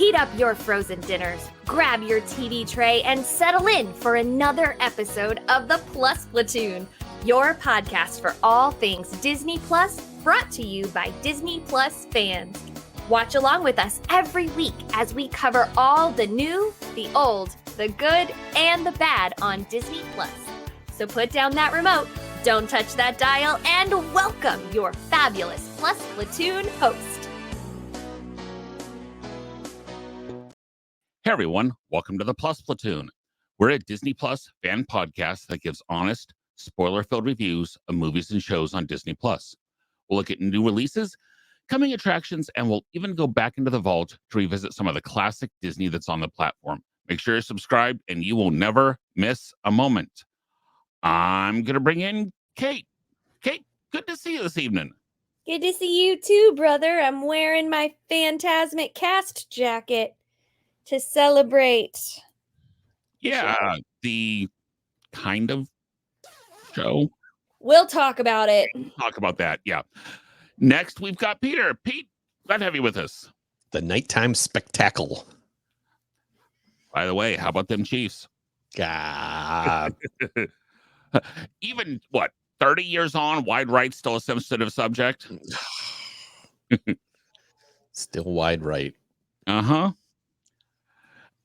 Heat up your frozen dinners, grab your TV tray, and settle in for another episode of the Plus Platoon, your podcast for all things Disney Plus, brought to you by Disney Plus fans. Watch along with us every week as we cover all the new, the old, the good, and the bad on Disney Plus. So put down that remote, don't touch that dial, and welcome your fabulous Plus Platoon host. Hey everyone, welcome to the Plus Platoon. We're a Disney Plus fan podcast that gives honest, spoiler-filled reviews of movies and shows on Disney Plus. We'll look at new releases, coming attractions, and we'll even go back into the vault to revisit some of the classic Disney that's on the platform. Make sure you're subscribed and you will never miss a moment. I'm going to bring in Kate. Kate, good to see you this evening. Good to see you too, brother. I'm wearing my Phantasmic cast jacket to celebrate. Yeah, the kind of show. We'll talk about it. Talk about that, yeah. Next, we've got Peter. Pete, glad to have you with us. The nighttime spectacle. By the way, how about them Chiefs? God. Even, 30 years on, wide right still a sensitive subject? Still wide right. Uh-huh.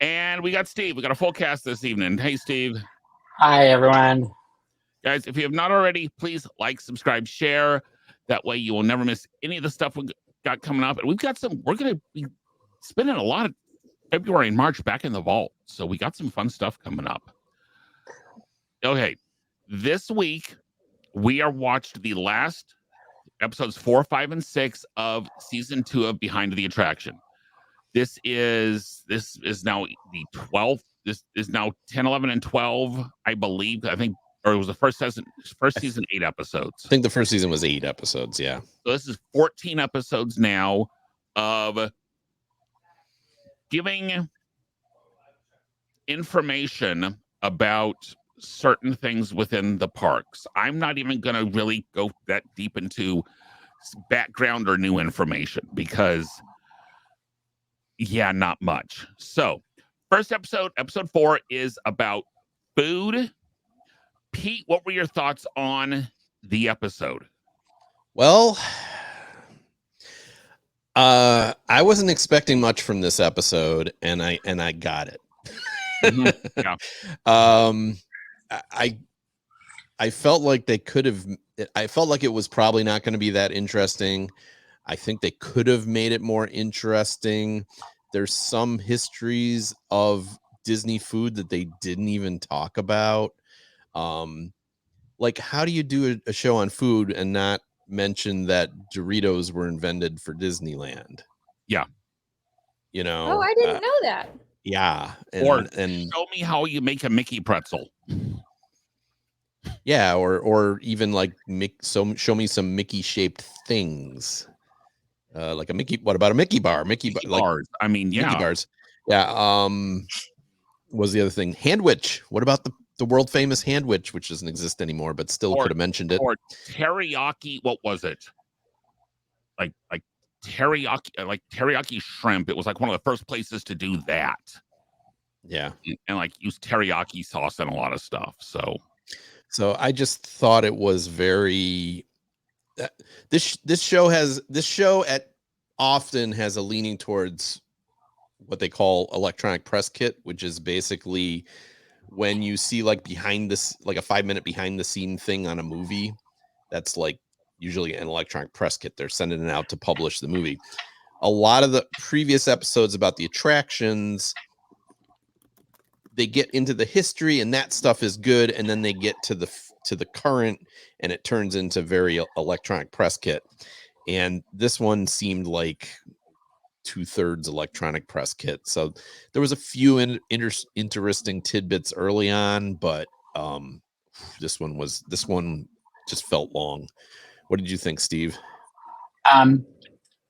And we got Steve. We got a full cast this evening. Hey, Steve. Hi, everyone. Guys, if you have not already, please like, subscribe, share. That way you will never miss any of the stuff we got coming up. And we're going to be spending a lot of February and March back in the vault. So we got some fun stuff coming up. Okay. This week, we are watched the last episodes 4, 5, and 6 of season 2 of Behind the Attraction. This is now the 12th. This is now 10, 11, and 12, I believe. I think, or it was the first season, 8 episodes. I think the first season was 8 episodes, yeah. So this is 14 episodes now of giving information about certain things within the parks. I'm not even going to really go that deep into background or new information because, yeah, not much. So, first episode 4, is about food. Pete, what were your thoughts on the episode? Well, I wasn't expecting much from this episode, and I got it. Mm-hmm. Yeah. I felt like they could have. I felt like it was probably not going to be that interesting. I think they could have made it more interesting. There's some histories of Disney food that they didn't even talk about. Like, how do you do a show on food and not mention that Doritos were invented for Disneyland? Yeah. You know. Oh, I didn't know that. Yeah. And show me how you make a Mickey pretzel. Yeah, or even like show me some Mickey shaped things. Like a Mickey. What about a Mickey bar? Mickey bars. Like, I mean, yeah. Mickey bars. Yeah. What was the other thing? Handwich. What about the world famous Handwich, which doesn't exist anymore, but still could have mentioned it. Or teriyaki. What was it? Like teriyaki shrimp. It was like one of the first places to do that. Yeah. And like use teriyaki sauce and a lot of stuff. So I just thought it was very. This show often has a leaning towards what they call electronic press kit, which is basically when you see like a 5-minute behind the scene thing on a movie, that's like usually an electronic press kit. They're sending it out to publish the movie. A lot of the previous episodes about the attractions, they get into the history and that stuff is good, and then they get to the current and it turns into very electronic press kit. And this one seemed like 2/3 electronic press kit. So there was a few interesting tidbits early on, but this one just felt long. What did you think, Steve? I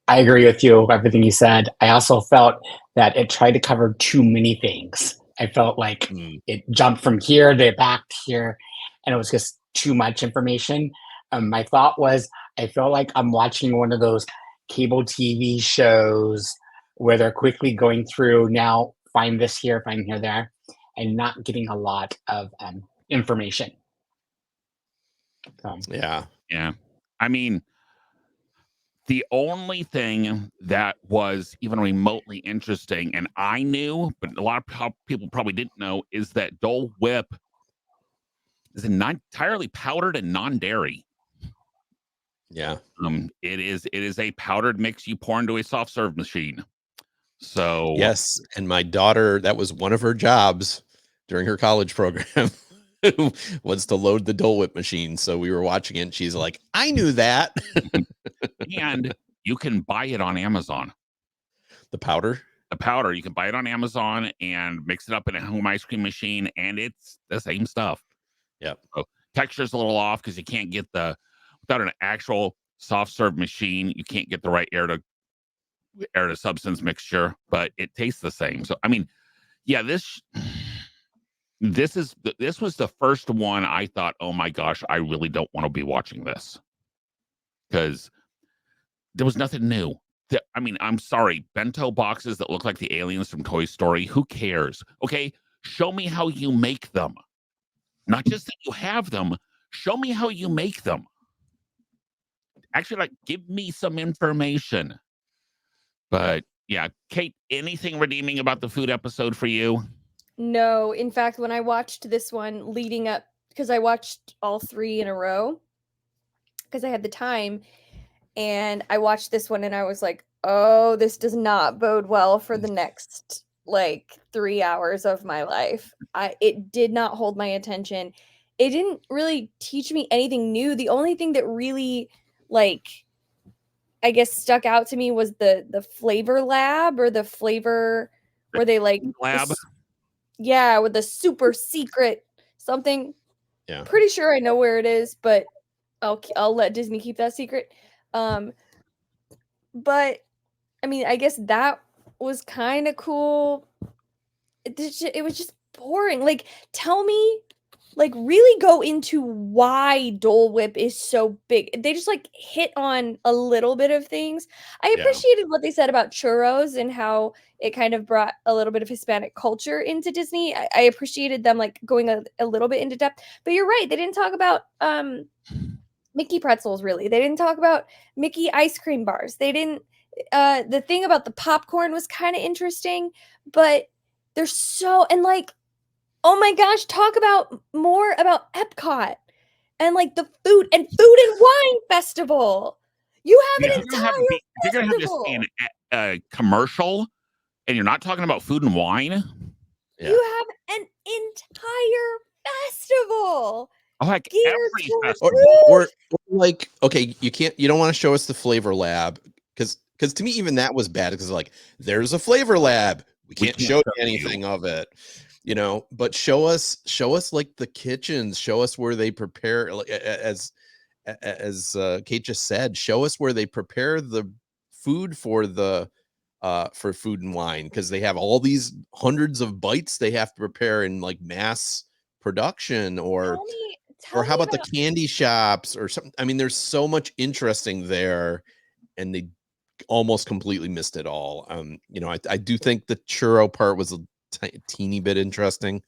agree with you, everything you said. I also felt that it tried to cover too many things. I felt like it jumped from here to back to here, and it was just too much information. My thought was, I feel like I'm watching one of those cable TV shows where they're quickly going through now, find this here, find here, there, and not getting a lot of information. Yeah. Yeah. I mean, the only thing that was even remotely interesting, and I knew, but a lot of people probably didn't know, is that Dole Whip is not entirely powdered and non-dairy. Yeah. It is a powdered mix you pour into a soft serve machine. So yes, and my daughter, that was one of her jobs during her college program. Was to load the Dole Whip machine. So we were watching it and she's like, I knew that. And you can buy it on Amazon. The powder? The powder, you can buy it on Amazon and mix it up in a home ice cream machine, and it's the same stuff. Yep. So texture's a little off because you can't get without an actual soft serve machine, you can't get the right air to substance mixture, but it tastes the same. So I mean, yeah, this was the first one I thought, oh my gosh, I really don't want to be watching this, because there was nothing new. I mean, I'm sorry, bento boxes that look like the aliens from Toy Story. Who cares? Okay, show me how you make them. Not just that you have them. Show me how you make them. Actually, like, give me some information. But yeah, Kate, anything redeeming about the food episode for you? No, in fact, when I watched this one leading up, because I watched all 3 in a row, because I had the time, and I watched this one and I was like, oh, this does not bode well for the next, like, 3 hours of my life. It did not hold my attention. It didn't really teach me anything new. The only thing that really, like, I guess stuck out to me was the flavor lab, or the flavor where they like Lab. Yeah, with the super secret something. Yeah. Pretty sure I know where it is, but I'll let Disney keep that secret. But I mean, I guess that was kind of cool. It was just boring. Like, tell me, like, really go into why Dole Whip is so big. They just like hit on a little bit of things. I Yeah. appreciated what they said about churros and how it kind of brought a little bit of Hispanic culture into Disney. I appreciated them like going a little bit into depth. But you're right, they didn't talk about Mickey pretzels, really. They didn't talk about Mickey ice cream bars. They didn't the thing about the popcorn was kind of interesting, but they're so, and like, oh my gosh, talk about more about EPCOT and like the food and wine festival. You have an entire you're gonna have this festival. be a commercial, and you're not talking about food and wine. Yeah. You have an entire festival. Oh, heck, Geared every towards festival. Or like, okay, you don't want to show us the flavor lab, because to me even that was bad, because like, there's a flavor lab, we can't show you anything of it, but show us like the kitchens, show us where they prepare, like, as Kate just said, show us where they prepare the food for food and wine, because they have all these hundreds of bites they have to prepare in like mass production, or how about the candy shops or something. I mean, there's so much interesting there, and they almost completely missed it all. I do think the churro part was a teeny bit interesting,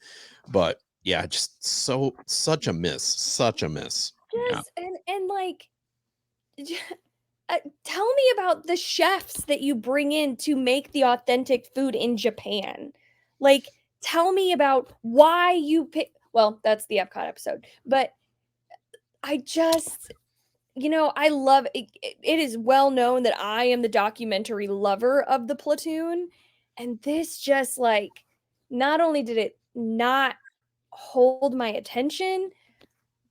but yeah, just such a miss. Yes, and like, tell me about the chefs that you bring in to make the authentic food in Japan. Like, tell me about why you pick. Well, that's the EPCOT episode, but I just, I love it. It is well known that I am the documentary lover of the Platoon, and this just like, not only did it not hold my attention,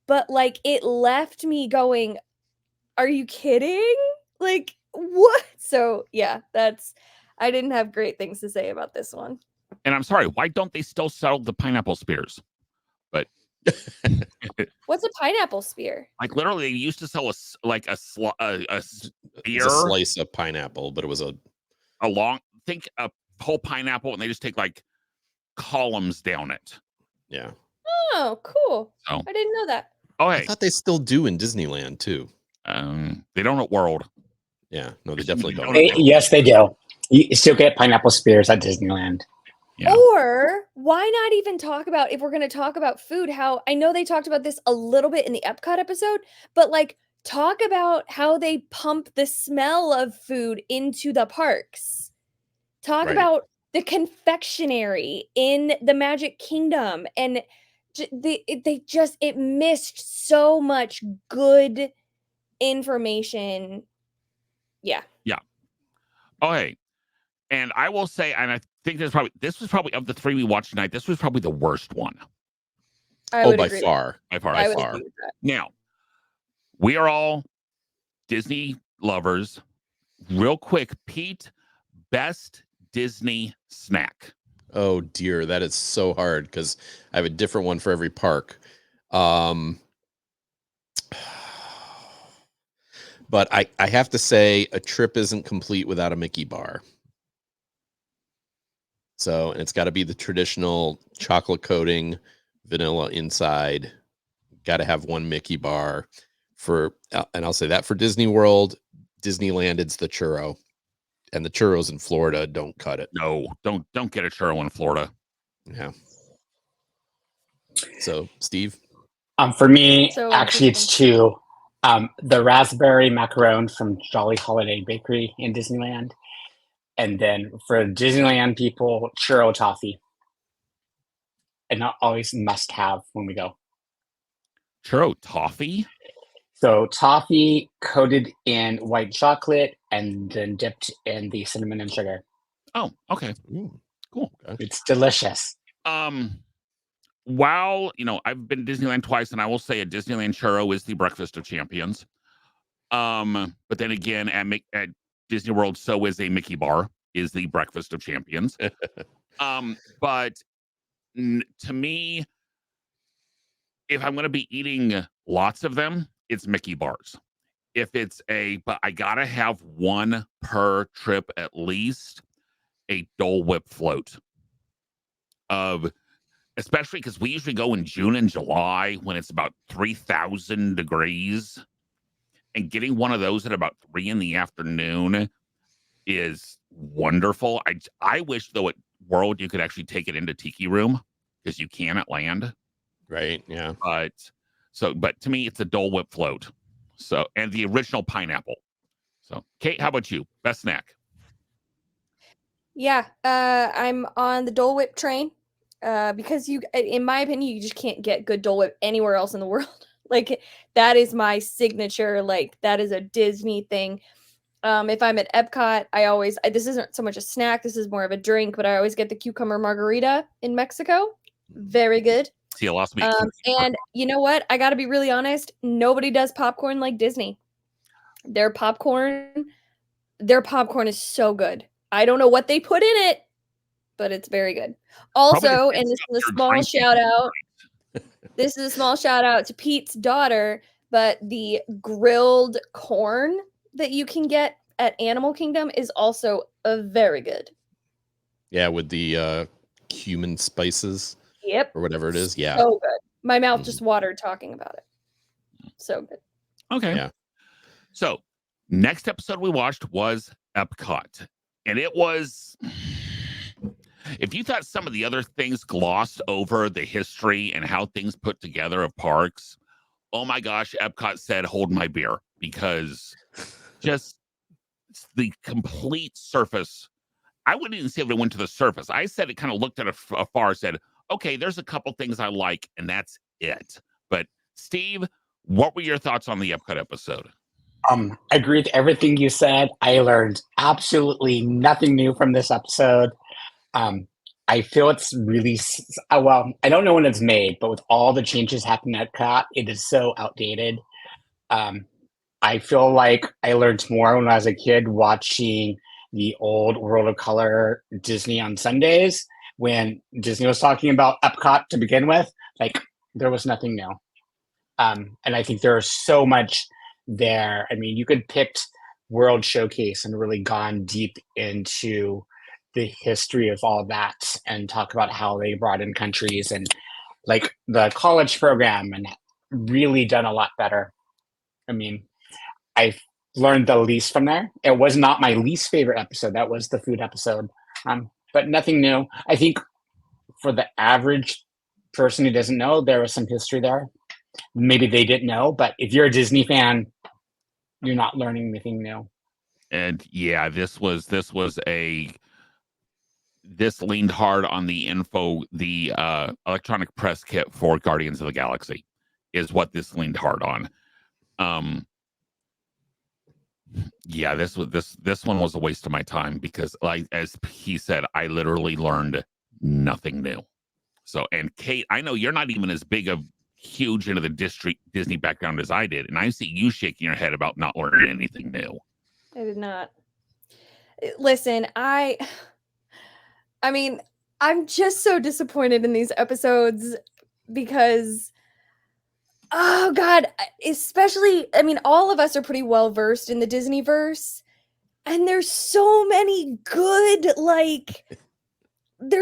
but like it left me going, are you kidding? Like, what? So yeah, I didn't have great things to say about this one. And I'm sorry, why don't they still sell the pineapple spears? But what's a pineapple spear? Like, literally, they used to sell a spear, It's a slice of pineapple, but it was a whole pineapple, and they just take like columns down it. Yeah. Oh, cool. So, I didn't know that. Oh, hey. I thought they still do in Disneyland too. They don't at World. Yeah, no, they definitely don't. Yes, they do. You still get pineapple spears at Disneyland. Yeah. Or why not even talk about, if we're going to talk about food, how I know they talked about this a little bit in the EPCOT episode, but like talk about how they pump the smell of food into the parks. Talk Right. about the confectionery in the Magic Kingdom, and it missed so much good information. Yeah. Okay. And I will say, and I think this was probably of the three we watched tonight, this was probably the worst one. I would by agree. far. By far. I would far. agree with that. Now, we are all Disney lovers. Real quick, Pete, best Disney snack. Oh dear, that is so hard because I have a different one for every park. But I have to say a trip isn't complete without a Mickey bar. So, and it's got to be the traditional chocolate coating, vanilla inside. Got to have one Mickey bar and I'll say that for Disney World, Disneyland, it's the churro. And the churros in Florida don't cut it. No, don't get a churro in Florida. Yeah. So, Steve? For me, So actually, it's two. The raspberry macaron from Jolly Holiday Bakery in Disneyland. And then for Disneyland people, churro toffee. And not always must have when we go. Churro toffee? So toffee coated in white chocolate and then dipped in the cinnamon and sugar. Oh, okay. Ooh, cool. Okay. It's delicious. While, I've been to Disneyland twice, and I will say a Disneyland churro is the breakfast of champions. But then again, at Disney World, so is a Mickey bar is the breakfast of champions. But to me, if I'm going to be eating lots of them, it's Mickey bars. But I gotta have one per trip at least, a Dole Whip float. Especially because we usually go in June and July when it's about 3,000 degrees. And getting one of those at about 3 p.m. is wonderful. I wish, though, at World you could actually take it into Tiki Room, because you can at Land. Right. Yeah. But to me, it's a Dole Whip float. So, and the original pineapple. So, Kate, how about you? Best snack? Yeah, I'm on the Dole Whip train. Because in my opinion, you just can't get good Dole Whip anywhere else in the world. Like, that is my signature. Like, that is a Disney thing. If I'm at EPCOT, this isn't so much a snack, this is more of a drink, but I always get the cucumber margarita in Mexico. Very good. See, I lost me. And you know what? I got to be really honest. Nobody does popcorn like Disney. Their popcorn is so good. I don't know what they put in it, but it's very good. Also, and this is a small shout out. This is a small shout out to Pete's daughter, but the grilled corn that you can get at Animal Kingdom is also very good. Yeah, with the cumin spices. Yep. Or whatever it is. Yeah. So good. My mouth just watered talking about it. So good. Okay. Yeah. So, next episode we watched was EPCOT. And it was, if you thought some of the other things glossed over the history and how things put together of parks, oh my gosh, EPCOT said, hold my beer, because just the complete surface. I wouldn't even say if it went to the surface. I said it kind of looked at it afar, said, okay, there's a couple things I like, and that's it. But Steve, what were your thoughts on the EPCOT episode? I agree with everything you said. I learned absolutely nothing new from this episode. I feel it's really, well, I don't know when it's made, but with all the changes happening at EPCOT, it is so outdated. I feel like I learned more when I was a kid watching the old World of Color Disney on Sundays, when Disney was talking about EPCOT to begin with. Like, there was nothing new. And I think there's so much there. I mean, you could pick World Showcase and really gone deep into the history of all that and talk about how they brought in countries and like the college program and really done a lot better. I mean, I learned the least from there. It was not my least favorite episode. That was the food episode. But nothing new. I think for the average person who doesn't know, there was some history there. Maybe they didn't know, but if you're a Disney fan, you're not learning anything new. And yeah, this leaned hard on the info, the electronic press kit for Guardians of the Galaxy is what this leaned hard on. Yeah, this one was a waste of my time because, like as he said, I literally learned nothing new. So, and Kate, I know you're not even as big of huge into the Disney background as I did, and I see you shaking your head about not learning anything new. I did not. Listen, I mean, I'm just so disappointed in these episodes because, oh God, especially, I mean, all of us are pretty well versed in the Disneyverse, and there's so many good, like,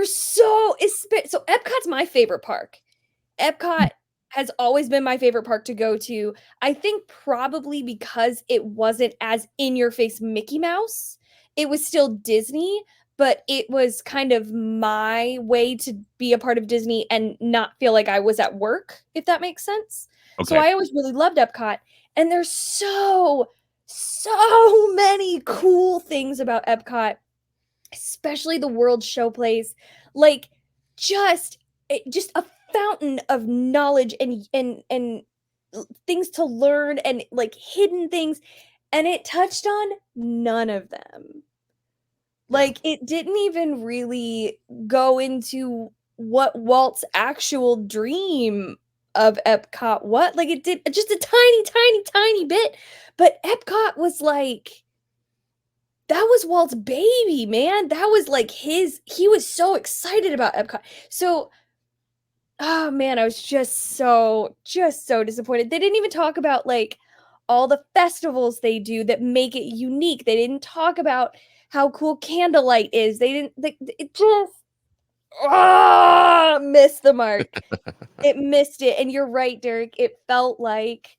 so Epcot's my favorite park. Epcot has always been my favorite park to go to. I think probably because it wasn't as in-your-face Mickey Mouse. It was still Disney, but it was kind of my way to be a part of Disney and not feel like I was at work, if that makes sense. Okay. So I always really loved Epcot. And there's so many cool things about Epcot, especially the World Showplace. Like, just a fountain of knowledge and things to learn and like hidden things, and it touched on none of them. Like, it didn't even really go into what Walt's actual dream of Epcot like it did just a tiny bit, but Epcot was like, that was Walt's baby, man. That was like he was so excited about Epcot. So, oh man, I was just so disappointed. They didn't even talk about like all the festivals they do that make it unique. They didn't talk about how cool Candlelight is. It just missed the mark. It missed it. And you're right, Derek. It felt like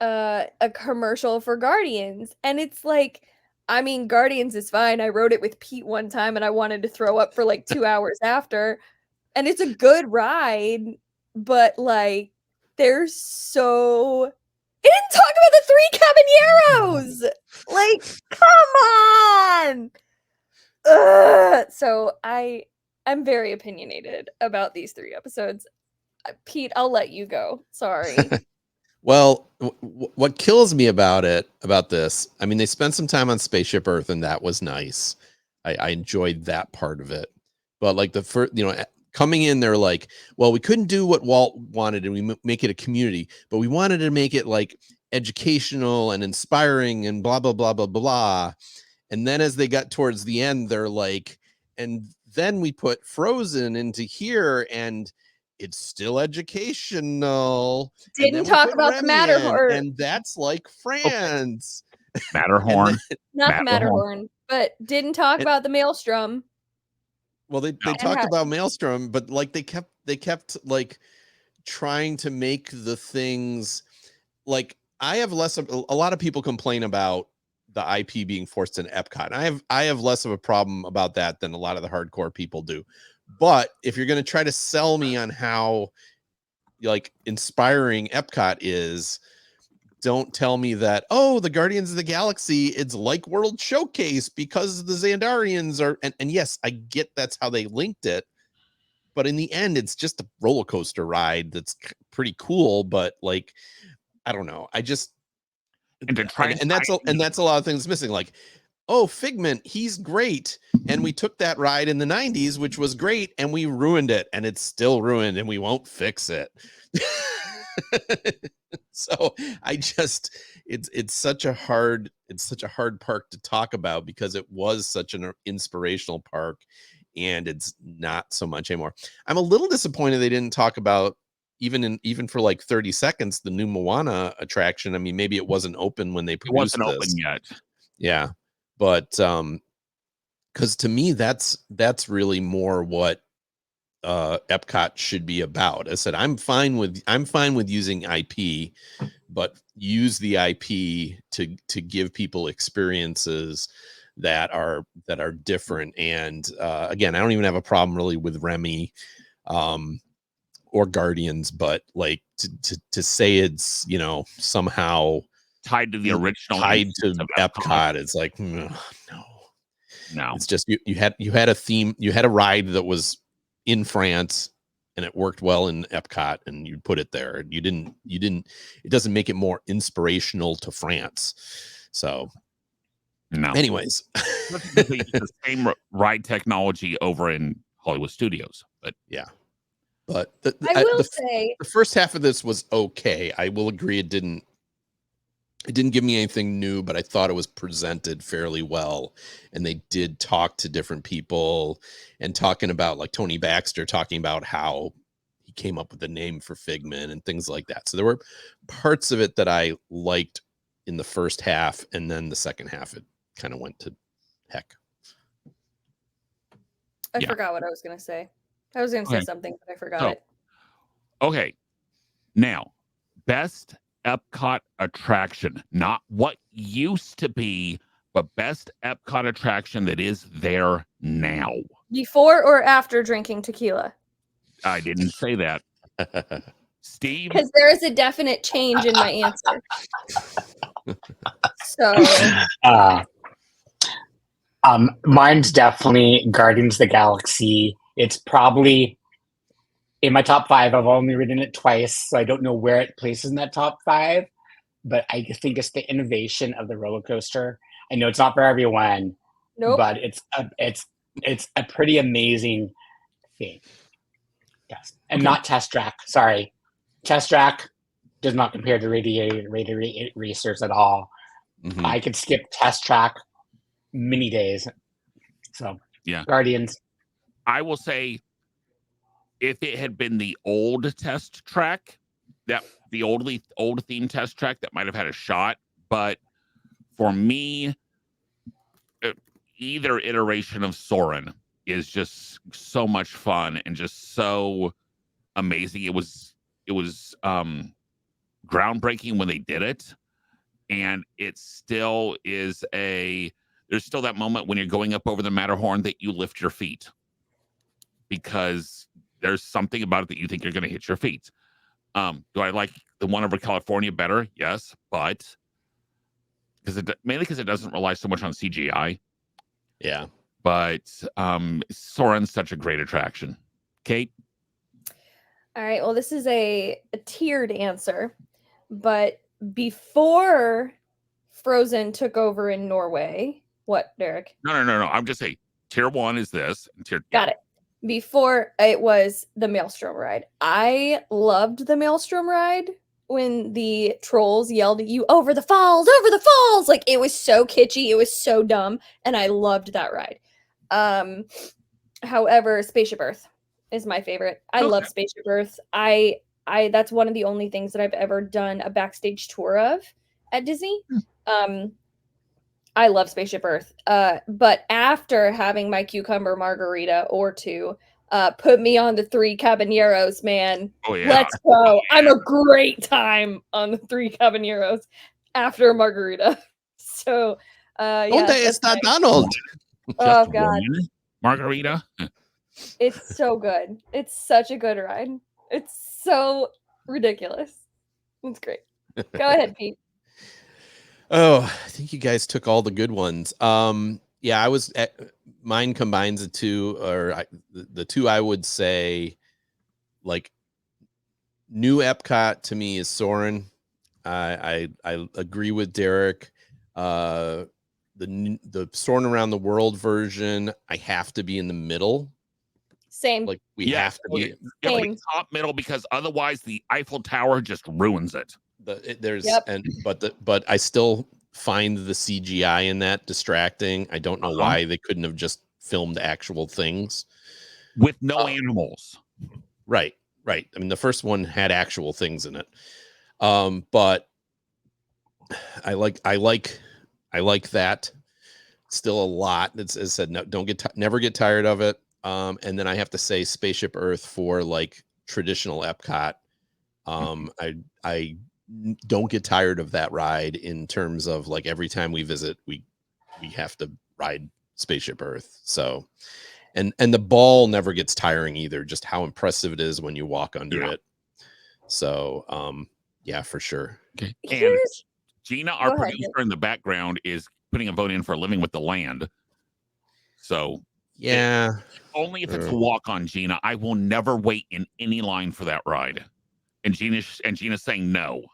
a commercial for Guardians. And it's like, I mean, Guardians is fine. I wrote it with Pete one time and I wanted to throw up for like 2 hours after. And it's a good ride, but like, there's so. It didn't talk about the 3 Caballeros. Like, come on. So I'm very opinionated about these 3 episodes. Pete, I'll let you go. Sorry. Well, what kills me about this, I mean, they spent some time on Spaceship Earth, and that was nice. I enjoyed that part of it. But like the first, coming in, they're like, well, we couldn't do what Walt wanted, and we make it a community, but we wanted to make it like educational and inspiring and blah, blah, blah, blah, blah. And then as they got towards the end, they're like, and then we put Frozen into here, and it's still educational. Didn't talk about the Matterhorn. And that's like France. Matterhorn. Not the Matterhorn, but didn't talk about the Maelstrom. Well, they talked about Maelstrom, but like they kept like trying to make the things like, I have less of a lot of people complain about the IP being forced in Epcot. I have less of a problem about that than a lot of the hardcore people do. But if you're going to try to sell me on how like inspiring Epcot is, don't tell me that, oh, the Guardians of the Galaxy, it's like World Showcase because the Xandarians are, and yes, I get that's how they linked it, but in the end, it's just a roller coaster ride that's pretty cool. But like, I don't know, I just and that's a lot of things missing. Like, oh, Figment, he's great, and we took that ride in the 90s, which was great, and we ruined it, and it's still ruined, and we won't fix it. So I just, it's such a hard park to talk about because it was such an inspirational park, and it's not so much anymore. I'm a little disappointed they didn't talk about even for like 30 seconds the new Moana attraction. I mean, maybe it wasn't open when they produced this. It wasn't open yet. Yeah, but because to me that's really more what Epcot should be about. I said I'm fine with using IP, use the IP to give people experiences that are different. And again, I don't even have a problem really with Remy or Guardians, but like to say it's, you know, somehow tied to the original, tied to of EPCOT, it's like no. No, It's just you had a theme, you had a ride that was in France and it worked well in EPCOT, and you put it there. You didn't it doesn't make it more inspirational to France. So no. anyways, They use the same ride technology over in Hollywood Studios, but yeah. But I will say the first half of this was okay. I will agree it didn't give me anything new, but I thought it was presented fairly well. And they did talk to different people, and talking about, like, Tony Baxter talking about how he came up with the name for Figment and things like that. So there were parts of it that I liked in the first half, and then the second half it kind of went to heck. I Yeah. forgot what I was going to say. I was going to say something, but I forgot it. Okay. Now, best EPCOT attraction, not what used to be, but best EPCOT attraction that is there now. Before or after drinking tequila? I didn't say that. Steve? Because there is a definite change in my answer. So mine's definitely Guardians of the Galaxy. It's probably in my top 5. I've only ridden it twice, so I don't know where it places in that top 5. But I think it's the innovation of the roller coaster. I know it's not for everyone, but it's a pretty amazing thing. Yes, and not Test Track. Sorry, Test Track does not compare to Radiator Racers at all. Mm-hmm. I could skip Test Track many days. So yeah, Guardians. I will say, if it had been the old Test Track, that the old theme Test Track, that might have had a shot. But for me, either iteration of Soarin' is just so much fun and just so amazing. It was groundbreaking when they did it, and it still is there's still that moment when you're going up over the Matterhorn that you lift your feet, because there's something about it that you think you're going to hit your feet. Do I like the one over California better? Yes, but mainly because it doesn't rely so much on CGI. Yeah. But Soarin's such a great attraction. Kate? All right. Well, this is a tiered answer, but before Frozen took over in Norway, what, Derek? No. I'm just saying, tier 1 is this. Got it. Before, it was the Maelstrom ride. I loved the Maelstrom ride when the trolls yelled at you, over the falls, over the falls. Like, it was so kitschy. It was so dumb. And I loved that ride. However, Spaceship Earth is my favorite. I love Spaceship Earth. I that's one of the only things that I've ever done a backstage tour of at Disney. I love Spaceship Earth. But after having my cucumber margarita or two, put me on the 3 Caballeros, man. Oh, yeah. Let's go. I'm a great time on the 3 Caballeros after a margarita. So, yeah. Donde está Donald? Oh, God. Margarita. It's so good. It's such a good ride. It's so ridiculous. It's great. Go ahead, Pete. Oh, I think you guys took all the good ones. Yeah, mine combines the two, or the two I would say, like, new EPCOT to me is Soarin'. I agree with Derek. The Soarin' Around the World version, I have to be in the middle. Same. Like, we have to be top middle, because otherwise the Eiffel Tower just ruins it. But I still find the CGI in that distracting. I don't know why they couldn't have just filmed actual things with no animals. Right. I mean, the first one had actual things in it. But I like that still a lot. It's, as I said, no, never get tired of it. And then I have to say Spaceship Earth for, like, traditional EPCOT. I don't get tired of that ride in terms of like every time we visit, we have to ride Spaceship Earth. So, and the ball never gets tiring either, just how impressive it is when you walk under it. So, yeah, for sure. Okay. And Here's Gina, our Go ahead. producer in the background, is putting a vote in for Living with the Land. So Yeah. only if it's a walk on, Gina. I will never wait in any line for that ride. And Gina's saying no.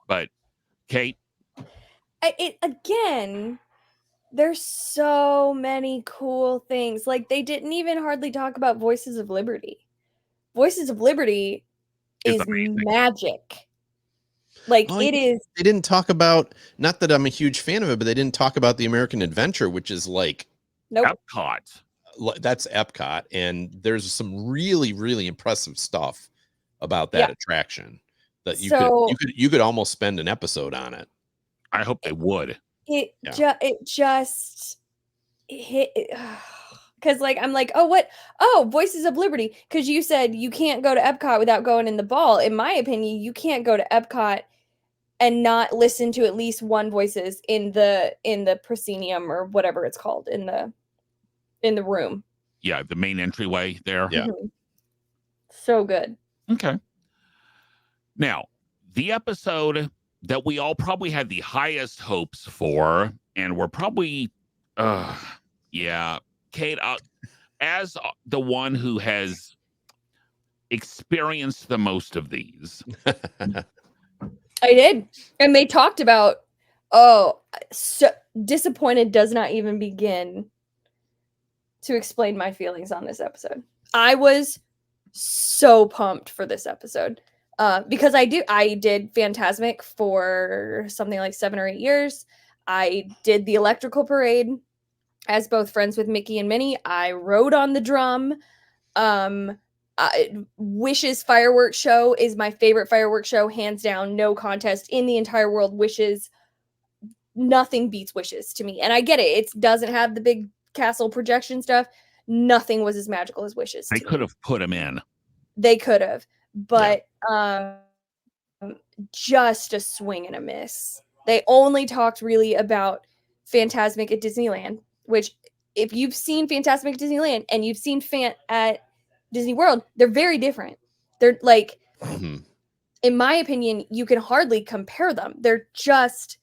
But Kate, again, there's so many cool things. Like they didn't even hardly talk about Voices of Liberty. Voices of Liberty It's is amazing. magic. Like it is. They didn't talk about, not that I'm a huge fan of it, but they didn't talk about the American Adventure, which is like EPCOT. That's EPCOT, and there's some really, really impressive stuff about that attraction that you could almost spend an episode on it. I hope they would. It just hit because like I'm like, Voices of Liberty, because you said you can't go to EPCOT without going in the ball. In my opinion, you can't go to EPCOT and not listen to at least one Voices in the proscenium or whatever it's called in the room. Yeah, the main entryway there. Yeah. So good. Okay. Now, the episode that we all probably had the highest hopes for, and we're probably, Kate, as the one who has experienced the most of these. I did. And they talked about, so disappointed does not even begin to explain my feelings on this episode. I was so pumped for this episode because I did Phantasmic for something like 7 or 8 years. I did the Electrical Parade as both friends with Mickey and Minnie. I rode on the drum. Wish's fireworks show is my favorite fireworks show, hands down, no contest in the entire world. Wish's, nothing beats Wish's to me. And I get it. It doesn't have the big castle projection stuff. Nothing was as magical as Wish's. They could have put him in. They could have, but just a swing and a miss. They only talked really about Phantasmic at Disneyland, which if you've seen Phantasmic at Disneyland and you've seen at Disney World, they're very different. They're like, in my opinion, you can hardly compare them. They're just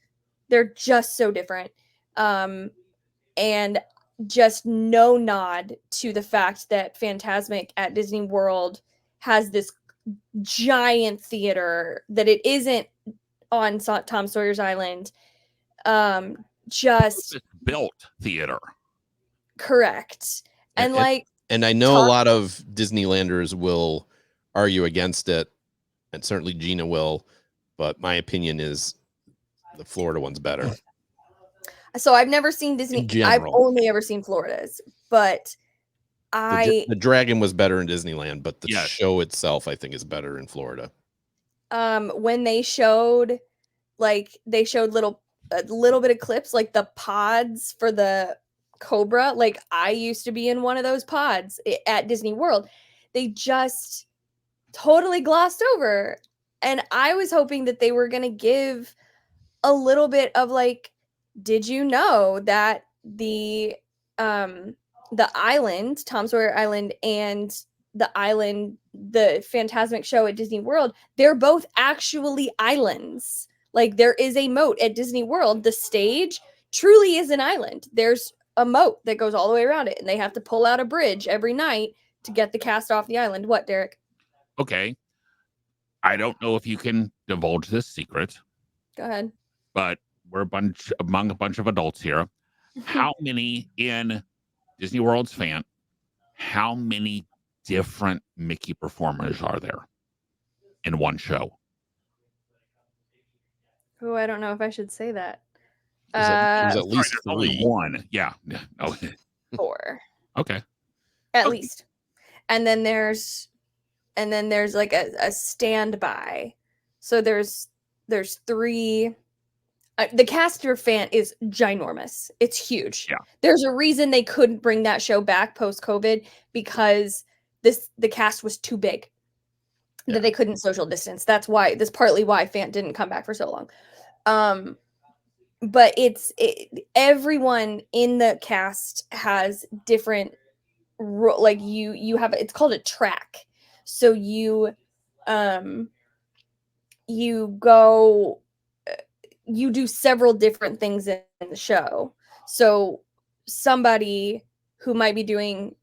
so different. And just no nod to the fact that Phantasmic at Disney World has this giant theater, that it isn't on Tom Sawyer's Island. Just built theater. Correct. And and I know a lot of Disneylanders will argue against it, and certainly Gina will, but my opinion is the Florida one's better. So I've never seen Disney. I've only ever seen Florida's, but the Dragon was better in Disneyland, but the show itself, I think, is better in Florida. When they showed, a little bit of clips, like the pods for the Cobra, like I used to be in one of those pods at Disney World. They just totally glossed over, and I was hoping that they were gonna give a little bit of like, did you know that the island, Tom Sawyer Island, and the Phantasmic show at Disney World, they're both actually islands. Like there is a moat at Disney World. The stage truly is an island. There's a moat that goes all the way around it, and they have to pull out a bridge every night to get the cast off the island. What, Derek? Okay. I don't know if you can divulge this secret. Go ahead. But we're among a bunch of adults here. How many in Disney World's fan? How many different Mickey performers are there in one show? Oh, I don't know if I should say that. There's at least only 3. one. Yeah. Oh. 4. Okay. At least. And then there's like a standby. So there's 3. The Caster fan is ginormous. It's huge. Yeah. There's a reason they couldn't bring that show back post-COVID, because the cast was too big. that they couldn't social distance. That's partly why Fant didn't come back for so long. But everyone in the cast has different like you have, it's called a track. So you go, you do several different things in the show. So somebody who might be doing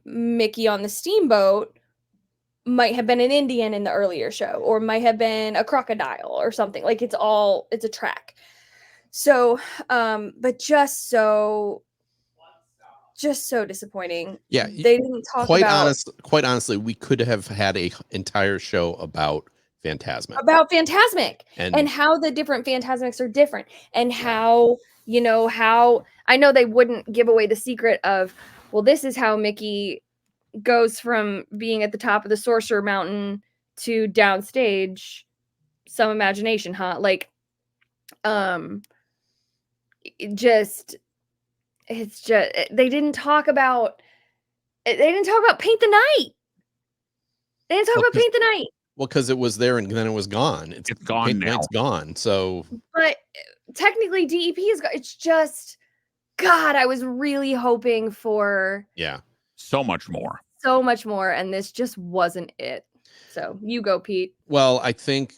Mickey on the Steamboat might have been an Indian in the earlier show, or might have been a crocodile or something. Like it's a track. So but just so disappointing. Yeah, They didn't talk quite about honestly, we could have had a entire show about Phantasmic. And how the different Phantasmics are different, and how, how I know they wouldn't give away the secret of, well, this is how Mickey goes from being at the top of the Sorcerer Mountain to downstage. Some imagination, huh? Like, it's just they didn't talk about Paint the Night. They didn't talk about Paint the Night. Well, because it was there and then it was gone. It's gone Paint the now. Night's gone. So, but technically DEP is gone. It's just, God, I was really hoping for so much more, and this just wasn't it. So you go, Pete. Well, I think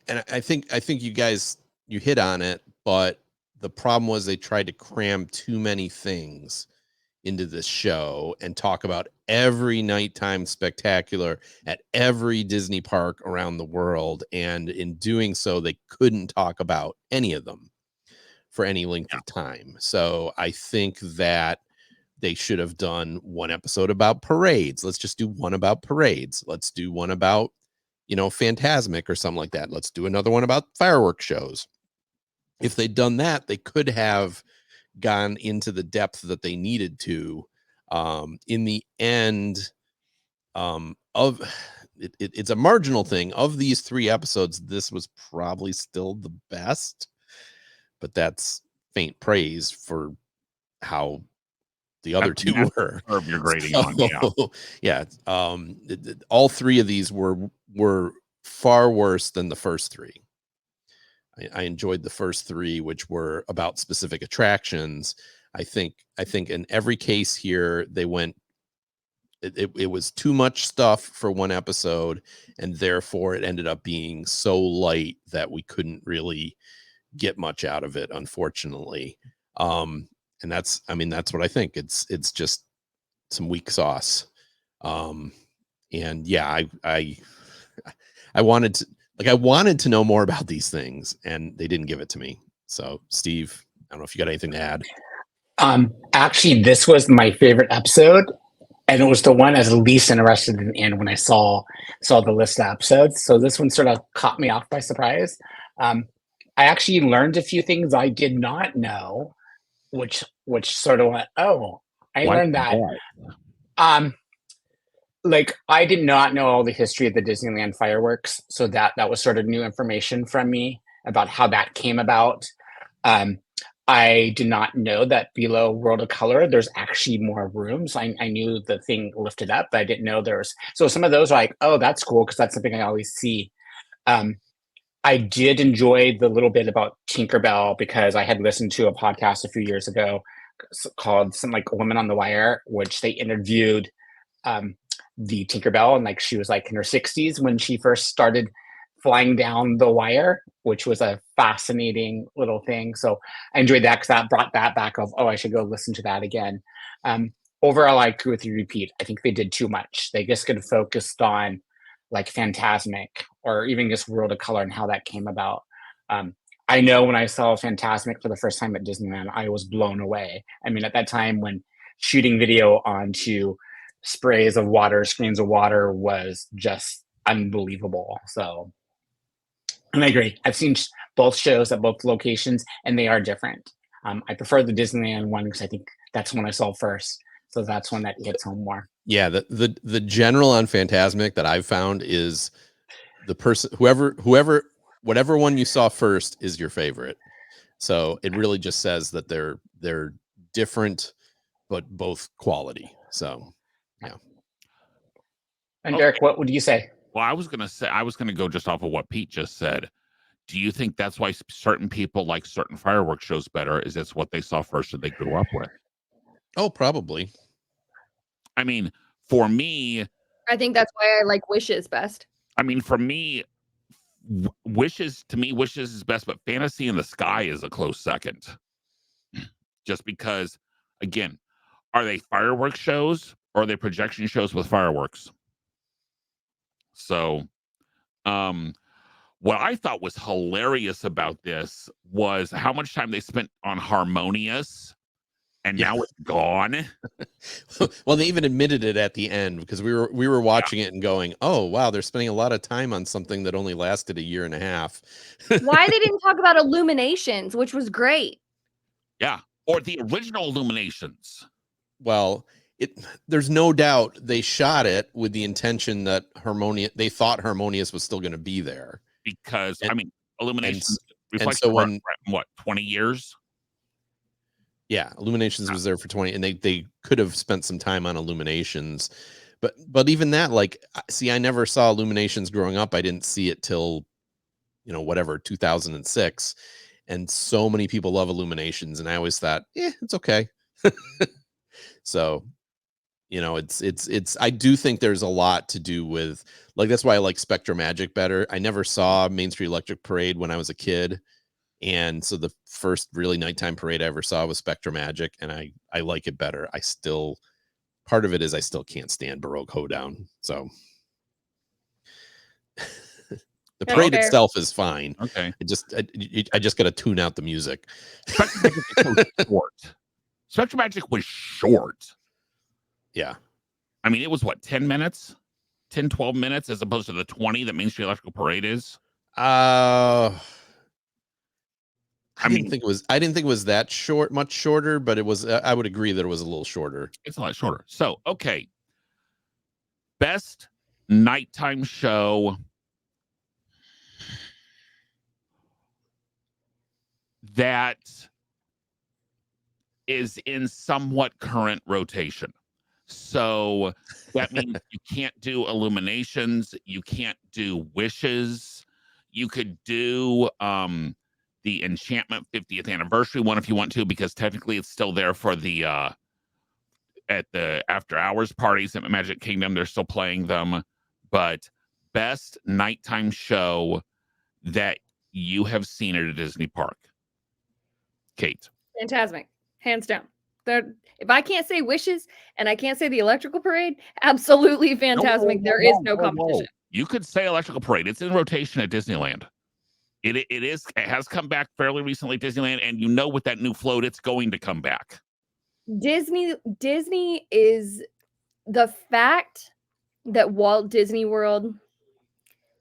you guys, you hit on it, but the problem was they tried to cram too many things into this show and talk about every nighttime spectacular at every Disney park around the world. And in doing so, they couldn't talk about any of them for any length of time. So I think that they should have done one episode about parades. Let's just do one about parades. Let's do one about, Phantasmic or something like that. Let's do another one about fireworks shows. If they'd done that, they could have gone into the depth that they needed to. In the end, it's a marginal thing. Of these 3 episodes, this was probably still the best, but that's faint praise for how the other 2 were. You're grading on, yeah. All 3 of these were far worse than the first 3. I enjoyed the first 3, which were about specific attractions. I think in every case here, they went, it was too much stuff for one episode, and therefore it ended up being so light that we couldn't really get much out of it, unfortunately. And that's what I think. It's just some weak sauce. And yeah, I wanted to know more about these things, and they didn't give it to me. So, Steve, I don't know if you got anything to add. Actually, this was my favorite episode, and it was the one I was least interested in when I saw the list of episodes. So this one sort of caught me off by surprise. I actually learned a few things I did not know, which sort of went, oh, I learned that. Like, I did not know all the history of the Disneyland fireworks, so that was sort of new information from me about how that came about. I did not know that below World of Color, there's actually more rooms. I knew the thing lifted up, but I didn't know so some of those are like, oh, that's cool, because that's something I always see. I did enjoy the little bit about Tinkerbell, because I had listened to a podcast a few years ago called something like Women on the Wire, which they interviewed the Tinkerbell, and like she was like in her 60s when she first started flying down the wire, which was a fascinating little thing. So I enjoyed that, because that brought that back of, oh, I should go listen to that again. Overall, I agree with you, Repeat. I think they did too much. They just could have focused on like Phantasmic, or even just World of Color and how that came about. I know when I saw Phantasmic for the first time at Disneyland, I was blown away. I mean, at that time when shooting video onto sprays of water, screens of water, was just unbelievable. So, and I agree. I've seen both shows at both locations, and they are different. I prefer the Disneyland one, because I think that's one I saw first. So that's one that hits home more. Yeah, the general on Phantasmic that I've found is the person, whatever one you saw first is your favorite. So it really just says that they're different, but both quality. So yeah. And Derek, what would you say? Well, I was gonna go just off of what Pete just said. Do you think that's why certain people like certain fireworks shows better? Is it's what they saw first and they grew up with? Oh, probably. I mean, for me, I think that's why I like Wishes best. I mean, for me, Wishes is best, but Fantasy in the Sky is a close second. Just because, again, are they fireworks shows or are they projection shows with fireworks? So, what I thought was hilarious about this was how much time they spent on Harmonious, and now it's gone. Well, they even admitted it at the end because we were watching it and going, "Oh, wow, they're spending a lot of time on something that only lasted a year and a half." Why they didn't talk about Illuminations, which was great. Yeah, or the original Illuminations. Well, there's no doubt they shot it with the intention that they thought Harmonious was still going to be there. Because, I mean, Illuminations reflects so what, 20 years? Yeah, Illuminations was there for 20, and they could have spent some time on Illuminations. But even that, like, see, I never saw Illuminations growing up. I didn't see it till, whatever, 2006. And so many people love Illuminations, and I always thought, it's okay. So, it's I do think there's a lot to do with, like, that's why I like Spectra Magic better. I never saw Main Street Electric Parade when I was a kid. And so the first really nighttime parade I ever saw was Spectra Magic, and I like it better. Part of it is I still can't stand Baroque Hoedown. So the parade itself is fine. Okay. I just got to tune out the music. Spectra Magic was short. Yeah. I mean, it was what, 10 minutes? 10, 12 minutes as opposed to the 20 that Main Street Electrical Parade is? I didn't think it was that short, much shorter, but it was, I would agree that it was a little shorter. It's a lot shorter. So, okay. Best nighttime show that is in somewhat current rotation. So that means you can't do Illuminations, you can't do Wishes, you could do the Enchantment 50th anniversary one if you want to, because technically it's still there for the at the after hours parties at Magic Kingdom. They're still playing them. But best nighttime show that you have seen at a Disney park, Kate? Fantastic, hands down. If I can't say Wishes and I can't say the Electrical Parade, absolutely Fantastic. There is no competition. You could say Electrical Parade. It's in rotation at Disneyland. It has come back fairly recently, Disneyland, and with that new float, it's going to come back. Disney is the fact that Walt Disney World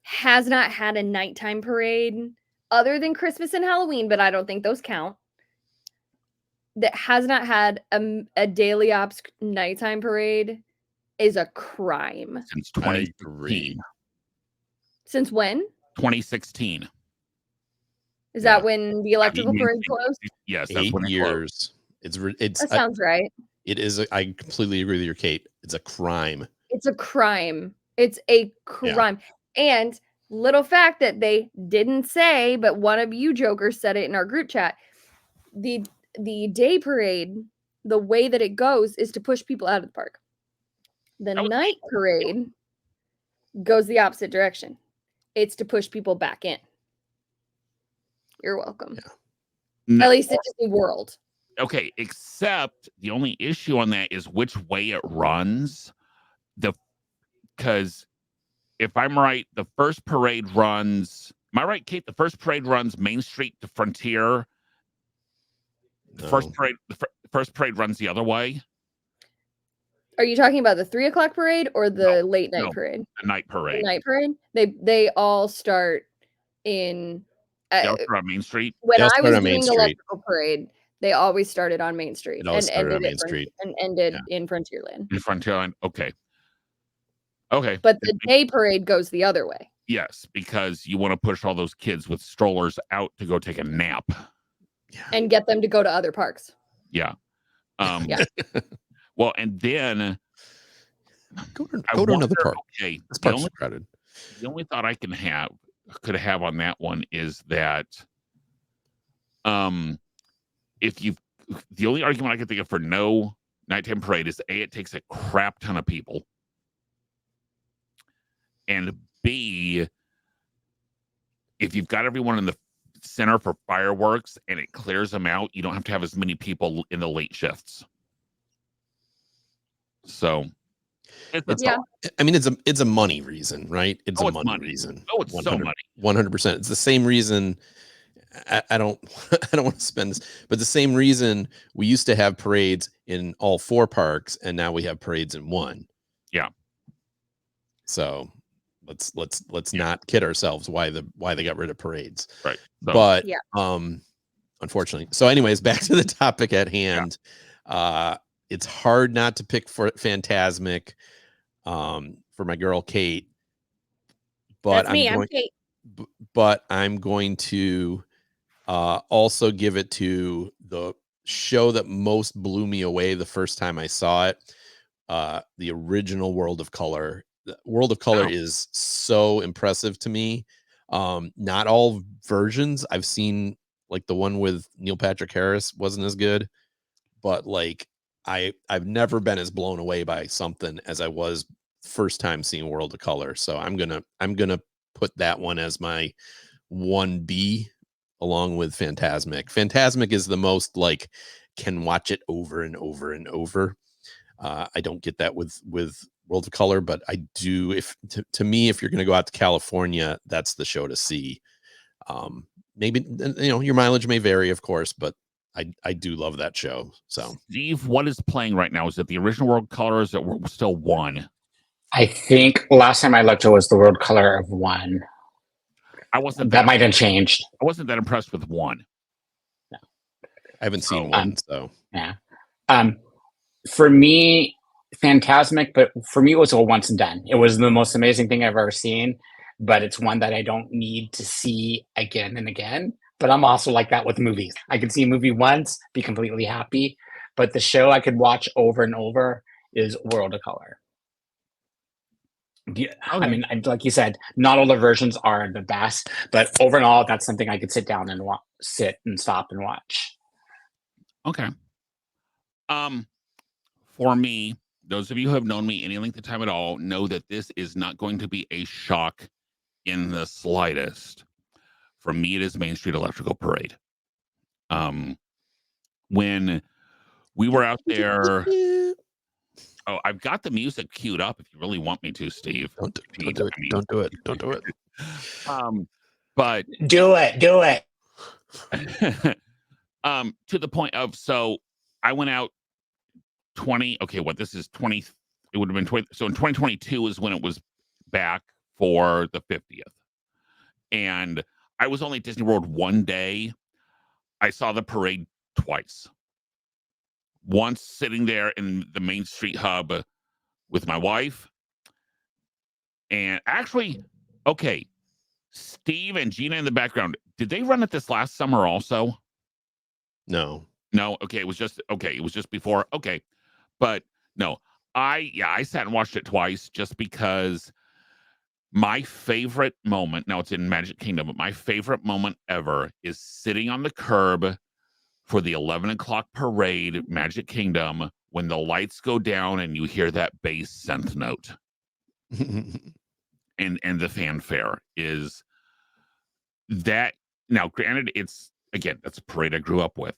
has not had a nighttime parade other than Christmas and Halloween, but I don't think those count. That has not had a daily ops nighttime parade is a crime. Since 2016. Since when? 2016. Is that when the Electrical Parade closed? Yes, that's 8 years. It's that sounds right. It is. I completely agree with you, Kate. It's a crime. It's a crime. It's a crime. Yeah. And little fact that they didn't say, but one of you jokers said it in our group chat. The day parade, the way that it goes is to push people out of the park. The night parade goes the opposite direction. It's to push people back in. You're welcome. Yeah. No. At least at Disney World. Okay, except the only issue on that is which way it runs. Because if I'm right, the first parade runs. Am I right, Kate? The first parade runs Main Street to Frontier. The first parade runs the other way. Are you talking about the 3 o'clock parade or the late night parade? The night parade. The night parade. They all start in. They all start on Main Street. When I was doing the Electrical Parade, they always started on Main Street and ended in Frontierland. In Frontierland, okay. Okay. But the day parade goes the other way. Yes, because you want to push all those kids with strollers out to go take a nap. And get them to go to other parks. Yeah. Yeah. Well, and then Go to another park. Okay, This park's crowded. the only thought I could have on that one is that the only argument I could think of for no nighttime parade is A, it takes a crap ton of people, and B, if you've got everyone in the center for fireworks and it clears them out, you don't have to have as many people in the late shifts. So it's a money reason, right? It's a money reason. Oh, it's so money. 100%. It's the same reason. I don't want to spend this, but the same reason we used to have parades in all 4 parks, and now we have parades in 1. Yeah. So let's not kid ourselves why they got rid of parades. Right. So, but unfortunately. So anyways, back to the topic at hand. Yeah. It's hard not to pick for Phantasmic for my girl Kate. But I'm Kate. But I'm going to also give it to the show that most blew me away the first time I saw it. The original World of Color. The World of Color is so impressive to me. Not all versions I've seen, like the one with Neil Patrick Harris wasn't as good, but like I've never been as blown away by something as I was first time seeing World of Color. So I'm gonna put that one as my 1B along with Phantasmic. Phantasmic is the most like can watch it over and over and over. I don't get that with World of Color, but I do. To me, if you're going to go out to California, that's the show to see. Maybe your mileage may vary, of course, but I do love that show. So, Steve, what is playing right now? Is it the original World Color? Or is it still 1? I think last time I looked, it was the World Color of 1. That might have changed. I wasn't that impressed with 1. No. I haven't seen 1, so yeah. For me, Phantasmic, but for me, it was a once and done. It was the most amazing thing I've ever seen, but it's one that I don't need to see again and again. But I'm also like that with movies. I can see a movie once, be completely happy, but the show I could watch over and over is World of Color. Yeah, okay. I mean, like you said, not all the versions are the best, but overall, that's something I could sit down and sit and stop and watch. Okay. For me, those of you who have known me any length of time at all know that this is not going to be a shock in the slightest. For me, it is Main Street Electrical Parade. When we were out there, I've got the music queued up if you really want me to, Steve. Don't do it. Don't do it. But do it. To the point of, so I went out 20. Okay, this is 20. It would have been 20. So in 2022 is when it was back for the 50th. And I was only at Disney World one day. I saw the parade twice. Once sitting there in the Main Street hub with my wife. And actually, okay, Steve and Gina in the background, did they run it this last summer also? No. Okay, it was just before. Okay. But no, I sat and watched it twice just because my favorite moment, now it's in Magic Kingdom, but my favorite moment ever is sitting on the curb for the 11 o'clock parade, Magic Kingdom, when the lights go down and you hear that bass synth note. and the fanfare is that. Now, granted, that's a parade I grew up with.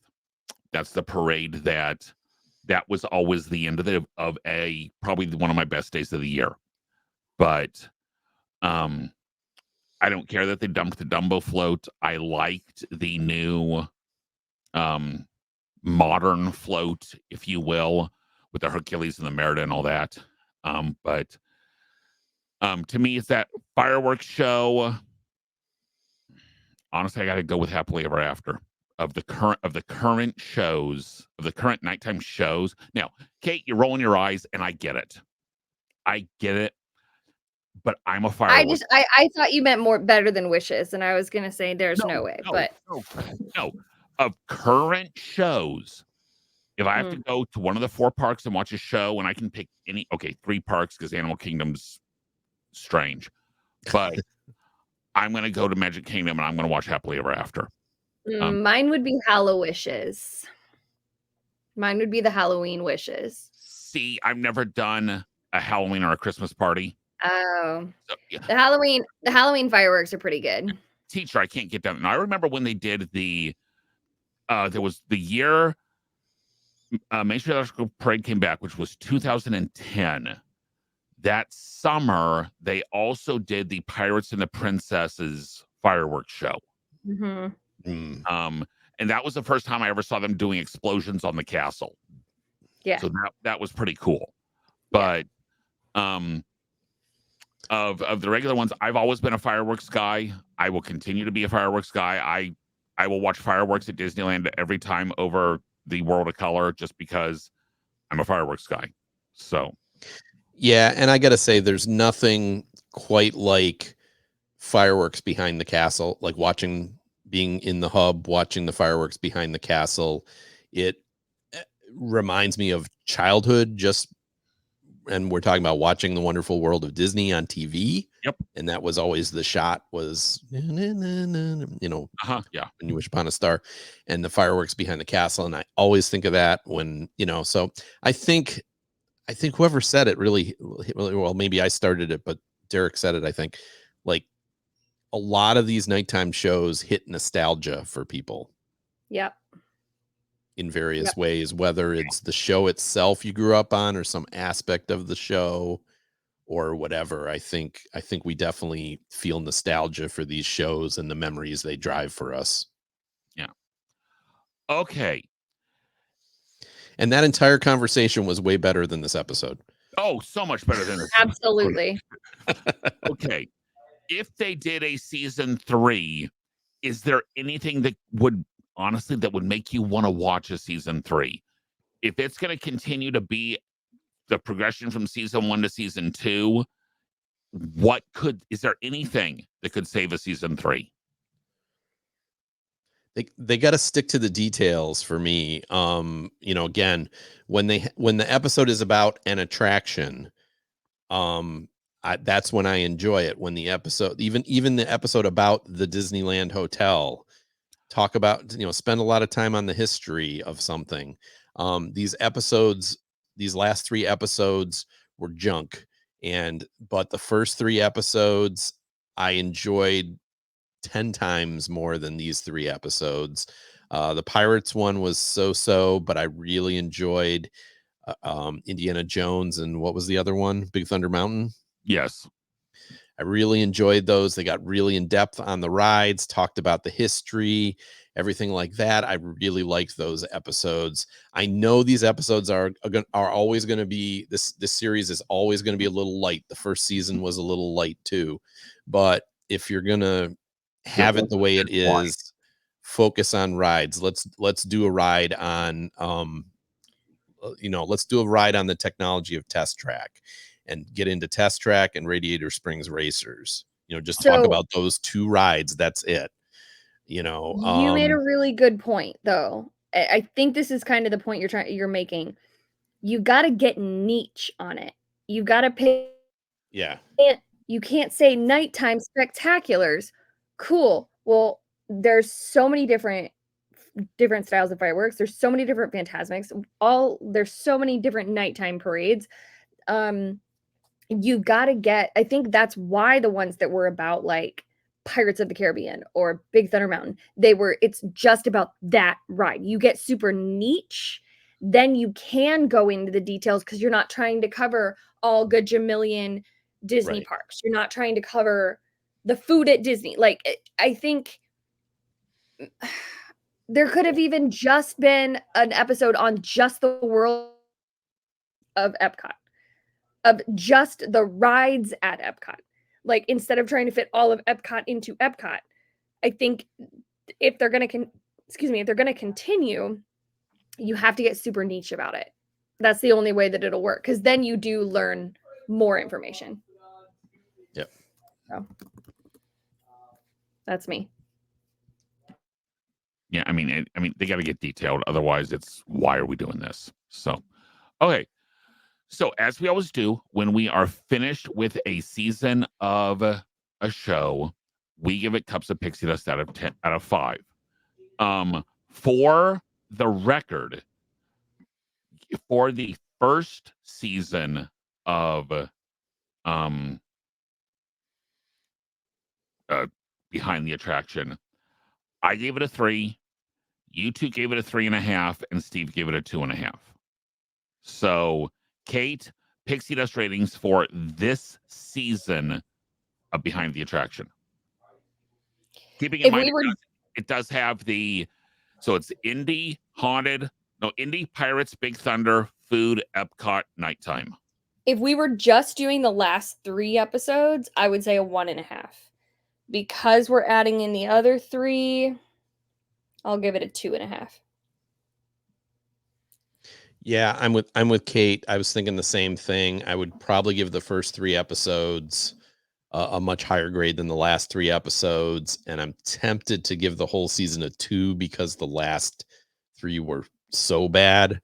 That's the parade that was always the end of probably one of my best days of the year. But I don't care that they dumped the Dumbo float. I liked the new modern float, if you will, with the Hercules and the Merida and all that. But to me, it's that fireworks show. Honestly, I got to go with Happily Ever After. Of the current shows, of the current nighttime shows. Now, Kate, you're rolling your eyes, and I get it. But I'm a fireworks. I thought you meant better than wishes, and I was gonna say there's no way. But no. Of current shows, If I have to go to one of the 4 parks and watch a show, and I can pick 3 parks because Animal Kingdom's strange, but I'm going to go to Magic Kingdom and I'm going to watch Happily Ever After. Mine would be Hallowishes. Mine would be the Halloween wishes. See, I've never done a Halloween or a Christmas party. Oh, So, yeah. the Halloween fireworks are pretty good. Teacher, I can't get down. Now, I remember when they did there was the year Main Street Electrical Parade came back, which was 2010. That summer, they also did the Pirates and the Princesses fireworks show. And that was the first time I ever saw them doing explosions on the castle. Yeah. So that was pretty cool. But of the regular ones, I've always been a fireworks guy. I will continue to be a fireworks guy. I will watch fireworks at Disneyland every time over the World of Color just because I'm a fireworks guy. So yeah, and I gotta say, there's nothing quite like fireworks behind the castle, like being in the hub, watching the fireworks behind the castle. It reminds me of childhood, and we're talking about watching The Wonderful World of Disney on TV. Yep. And that was always the shot was, when you wish upon a star, and the fireworks behind the castle. And I always think of that when, so I think whoever said it really well, maybe I started it, but Derek said it, I think, like, a lot of these nighttime shows hit nostalgia for people. Yep. In various ways, whether it's the show itself you grew up on or some aspect of the show or whatever. I think we definitely feel nostalgia for these shows and the memories they drive for us. Yeah. Okay. And that entire conversation was way better than this episode. Oh, so much better than this. Absolutely. Okay. If they did a season 3, is there anything that would make you want to watch a season 3? If it's going to continue to be the progression from season 1 to season 2, is there anything that could save a season 3? They got to stick to the details for me. Again, when the episode is about an attraction, that's when I enjoy it. When the episode, even the episode about the Disneyland hotel, talk about, spend a lot of time on the history of something. These last 3 episodes were junk, but the first 3 episodes I enjoyed 10 times more than these 3 episodes. The Pirates one was so, but I really enjoyed Indiana Jones, and what was the other one? Big Thunder Mountain. Yes. I really enjoyed those. They got really in depth on the rides, talked about the history, everything like that. I really liked those episodes. I know these episodes are always going to be, this series is always going to be a little light. The first season was a little light too, but if you're going to have it the way it is, focus on rides. Let's do a ride on, let's do a ride on the technology of Test Track, and get into Test Track and Radiator Springs Racers. Just talk about those 2 rides. That's it. You made a really good point, though. I think this is kind of the point you're making. You got to get niche on it. You got to pay. Yeah. You can't say nighttime spectaculars. Cool. Well, there's so many different styles of fireworks. There's so many different phantasmics. There's so many different nighttime parades. You got to get, I think that's why the ones that were about like Pirates of the Caribbean or Big Thunder Mountain, it's just about that ride. You get super niche, then you can go into the details because you're not trying to cover all gajillion Disney parks. You're not trying to cover the food at Disney. Like, I think there could have even just been an episode on just the world of EPCOT, of just the rides at EPCOT. Like, instead of trying to fit all of EPCOT into EPCOT, I think if they're going to continue, you have to get super niche about it. That's the only way that it'll work, because then you do learn more information. Yep. So that's me. Yeah, I mean, they got to get detailed. Otherwise, it's why are we doing this? So, okay. So, as we always do, when we are finished with a season of a show, we give it cups of pixie dust out of 10, out of 5. For the record, for the first season of Behind the Attraction, I gave it a 3. You two gave it a 3.5, and Steve gave it a 2.5. So, Kate, pixie dust ratings for this season of Behind the Attraction. Keeping in mind, it does have so it's Indie, Haunted, Indie, Pirates, Big Thunder, Food, Epcot, Nighttime. If we were just doing the last 3 episodes, I would say a 1.5. Because we're adding in the other 3, I'll give it a 2.5. Yeah, I'm with Kate. I was thinking the same thing. I would probably give the first 3 episodes a much higher grade than the last 3 episodes, and I'm tempted to give the whole season a 2 because the last 3 were so bad.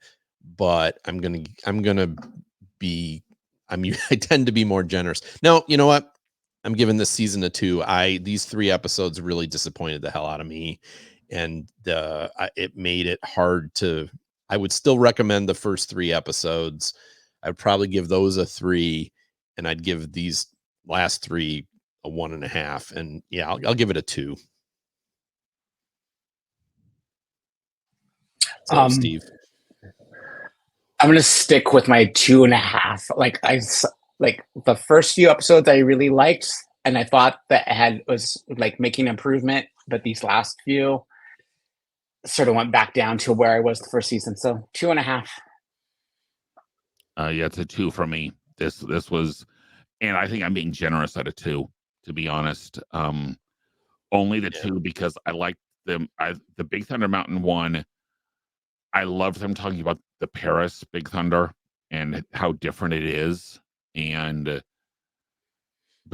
But I tend to be more generous. No, you know what? I'm giving this season a 2. These 3 episodes really disappointed the hell out of me, and it made it hard to. I would still recommend the first 3 episodes. I'd probably give those a 3, and I'd give these last 3 a 1.5. And yeah, I'll give it a 2. So, Steve, I'm gonna stick with my 2.5. Like the first few episodes I really liked, and I thought that was like making improvement, but these last few sort of went back down to where I was the first season. So 2.5. Yeah, it's a 2 for me. This was, and I think I'm being generous at a 2, to be honest. Only the 2 because I liked them. The Big Thunder Mountain one, I loved them talking about the Paris Big Thunder and how different it is. But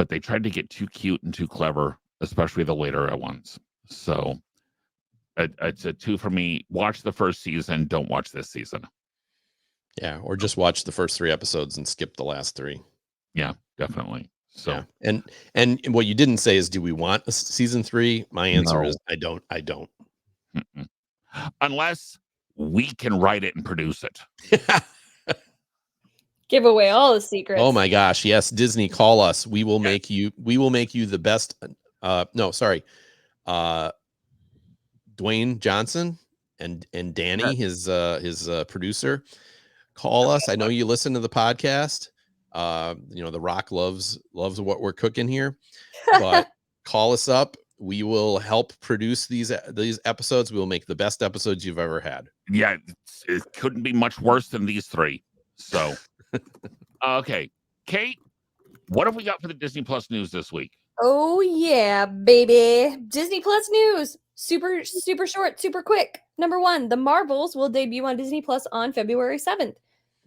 they tried to get too cute and too clever, especially the later ones. So it's a 2 for me. Watch the first season. Don't watch this season. Yeah, or just watch the first 3 episodes and skip the last 3. Yeah, definitely. So yeah. And what you didn't say is, do we want a season 3? My answer is I don't. Mm-mm. Unless we can write it and produce it. Give away all the secrets. Oh my gosh, yes, Disney, call us. We will make you the best. Dwayne Johnson and Danny, his producer, call us. I know you listen to the podcast. The Rock loves what we're cooking here, but call us up. We will help produce these episodes. We will make the best episodes you've ever had. Yeah, it couldn't be much worse than these 3. So, okay, Kate, what have we got for the Disney Plus news this week? Oh yeah, baby. Disney Plus news. Super short, super quick. Number 1, The Marvels will debut on Disney Plus on February 7th.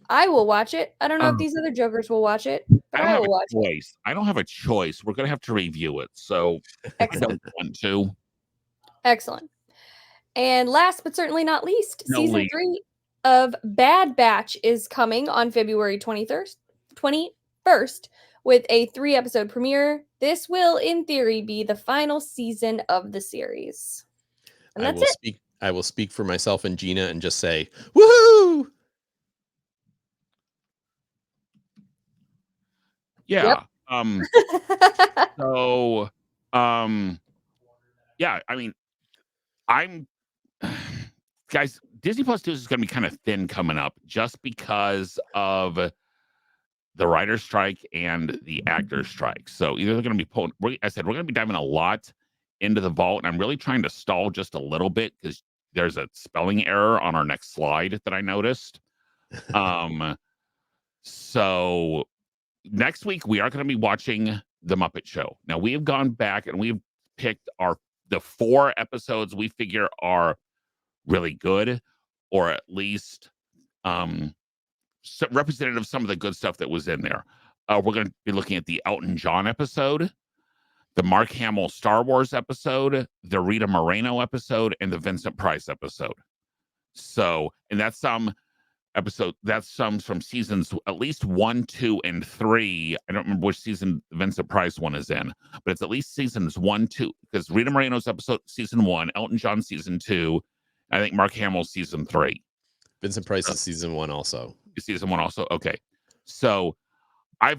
I will watch it. I don't know if these other jokers will watch it, but I will watch it. I don't have a choice. We're going to have to review it. So I don't want to. Excellent. And last but certainly not least, season 3 of Bad Batch is coming on February 21st with a 3-episode premiere. This will, in theory, be the final season of the series. And that's it. I will speak for myself and Gina and just say, woohoo! Yeah. Yep. Yeah, I mean, guys, Disney Plus News is going to be kind of thin coming up just because of the writer's strike and the actor's strike. So either they're going to be pulling, we're going to be diving a lot into the vault, and I'm really trying to stall just a little bit because there's a spelling error on our next slide that I noticed. So next week we are going to be watching The Muppet Show. Now we have gone back and we've picked the 4 episodes we figure are really good, or at least representative of some of the good stuff that was in there. We're going to be looking at the Elton John episode, the Mark Hamill Star Wars episode, the Rita Moreno episode, and the Vincent Price episode. So, and that's some from seasons at least 1, 2, and 3. I don't remember which season the Vincent Price one is in, but it's at least seasons 1, 2, because Rita Moreno's episode season 1, Elton John season 2, I think Mark Hamill's season 3. Vincent Price is season 1 also. Season 1 also. Okay. So I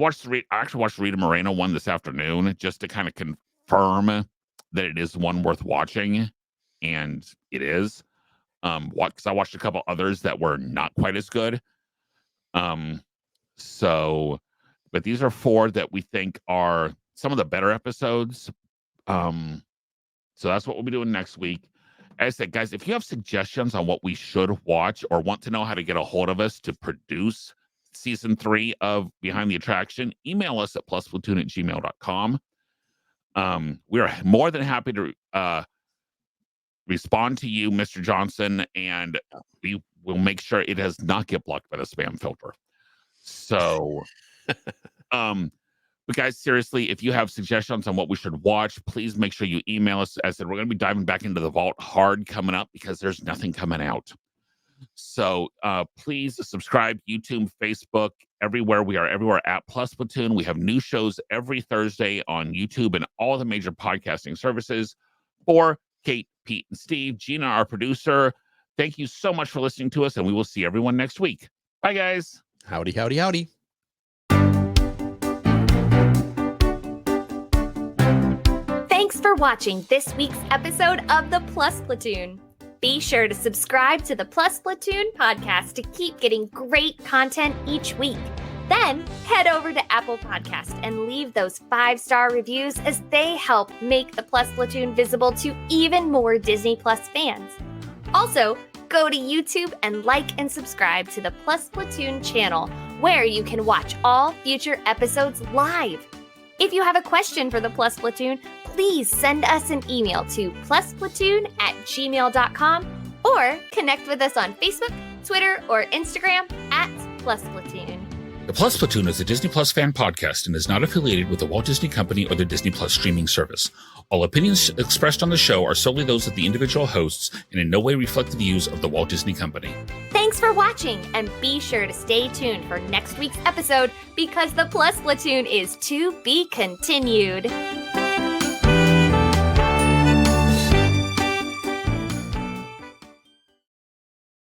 actually watched Rita Moreno one this afternoon just to kind of confirm that it is one worth watching, and it is. Because I watched a couple others that were not quite as good. So, but these are 4 that we think are some of the better episodes. So that's what we'll be doing next week. As I said, guys, if you have suggestions on what we should watch or want to know how to get a hold of us to produce season 3 of Behind the Attraction, email us at plusplatoon@gmail.com. We are more than happy to respond to you, Mr. Johnson, and we will make sure it does not get blocked by the spam filter. So, but guys, seriously, if you have suggestions on what we should watch, please make sure you email us. As I said, we're going to be diving back into the vault hard coming up because there's nothing coming out. So please subscribe, YouTube, Facebook, everywhere. We are everywhere at Plus Platoon. We have new shows every Thursday on YouTube and all the major podcasting services. For Kate, Pete, and Steve, Gina, our producer, thank you so much for listening to us, and we will see everyone next week. Bye, guys. Howdy, howdy, howdy. Thanks for watching this week's episode of the Plus Platoon. Be sure to subscribe to the Plus Platoon podcast to keep getting great content each week. Then head over to Apple Podcast and leave those 5-star reviews as they help make the Plus Platoon visible to even more Disney Plus fans. Also, go to YouTube and like and subscribe to the Plus Platoon channel, where you can watch all future episodes live. If you have a question for the Plus Platoon, please send us an email to plusplatoon@gmail.com or connect with us on Facebook, Twitter, or Instagram at Plus Platoon. The Plus Platoon is a Disney Plus fan podcast and is not affiliated with the Walt Disney Company or the Disney Plus streaming service. All opinions expressed on the show are solely those of the individual hosts and in no way reflect the views of the Walt Disney Company. Thanks for watching, and be sure to stay tuned for next week's episode because the Plus Platoon is to be continued.